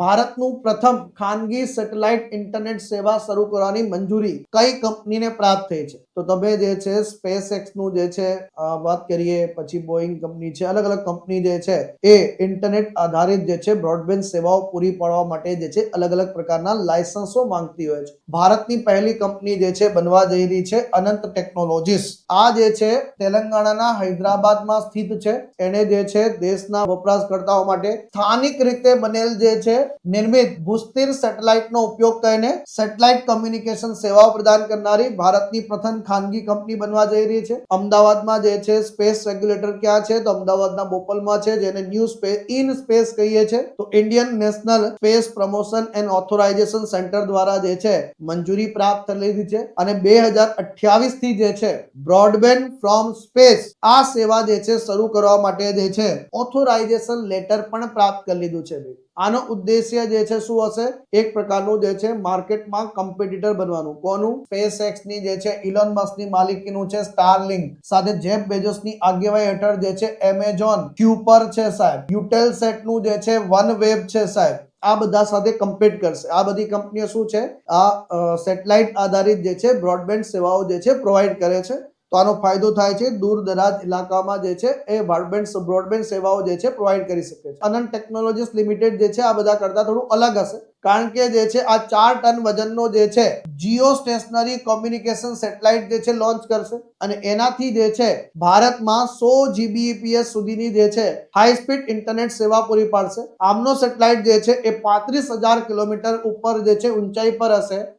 ભારતનું પ્રથમ ખાનગી સેટેલાઇટ ઇન્ટરનેટ સેવા શરૂ કરવાની મંજૂરી કઈ કંપનીને પ્રાપ્ત થઈ છે? તો તમે જે છે સ્પેસ એક્સ નું જે છે વાત કરીએ, પછી બોઈંગ કંપની છે, અલગ અલગ કંપની જે છે એ ઇન્ટરનેટ આધારિત જે છે બ્રોડબેન્ડ સેવાઓ પૂરી પાડવા માટે જે છે અલગ અલગ પ્રકારના લાયસન્સો માંગતી હોય છે. ભારતની પહેલી કંપની જે છે બનવા જઈ રહી છે અનંત ટેકનોલોજીસ. આ જે છે તેલંગાણાના હૈદરાબાદમાં સ્થિત છે. એને જે છે દેશના વપરાશકર્તાઓ માટે સ્થાનિક રીતે બનેલ જે છે નિર્મિત ભૂસ્थिर સેટેલાઇટનો ઉપયોગ કરીને સેટેલાઇટ કમ્યુનિકેશન સેવાઓ પ્રદાન કરનારી ભારતની પ્રથમ ખાનગી કંપની બનવા જઈ રહી છે. અમદાવાદમાં જે છે સ્પેસ રેગ્યુલેટર ક્યાં છે? તો અમદાવાદના બોપલમાં છે, જેને ન્યૂ સ્પેસ ઇન સ્પેસ કહીએ છે. તો Indian national space promotion and authorisation centre દ્વારા જે છે મંજૂરી પ્રાપ્ત થયેલી છે અને 2028 થી જે છે બ્રોડબેન્ડ ફ્રોમ સ્પેસ આ સેવા જે છે શરૂ કરવા માટે જે છે ઓથોરાઇઝેશન લેટર પણ પ્રાપ્ત કરી લીધું છે. આનો ઉદ્દેશ્ય જે છે શું હશે? એક પ્રકારનું જે છે માર્કેટમાં કોમ્પિટિટર બનવાનું. કોનું? સ્પેસ એક્સ ની જે છે ઇલોન મસ્ક ની માલિકીનું છે સ્ટારલિંક સાથે જેફ બેઝોસ ની આગેવાની હેઠળ જે છે એમેઝોન ક્યુપર છે સાહેબ, યુટેલસેટ નું જે છે વન વેબ છે સાહેબ. આ બધા સાથે કમ્પીટ કરશે. આ બધી કંપનીઓ શું છે? આ સેટેલાઇટ આધારિત જે છે બ્રોડબેન્ડ સેવાઓ જે છે પ્રોવાઈડ કરે છે. તો આનો ફાયદો થાય છે દૂર દરાજ ઇલાકામાં જે છે એ બ્રોડબેન્ડ સેવાઓ જે છે પ્રોવાઈડ કરી શકે છે. અનંત ટેકનોલોજીસ લિમિટેડ જે છે આ બધા કરતા થોડું અલગ હશે, કારણ કે જે છે આ 4 ટન વજનનો જે છે જીઓ સ્ટેશનરી કોમ્યુનિકેશન સેટેલાઇટ જે છે લોન્ચ કરશે અને એનાથી જે છે ભારતમાં 100 જીબીપીએસ સુધીની જે છે હાઈ સ્પીડ ઇન્ટરનેટ સેવા પૂરી પાડશે. આમનો સેટેલાઇટ જે છે એ 35,000 કિલોમીટર ઉપર જે છે ઊંચાઈ પર હશે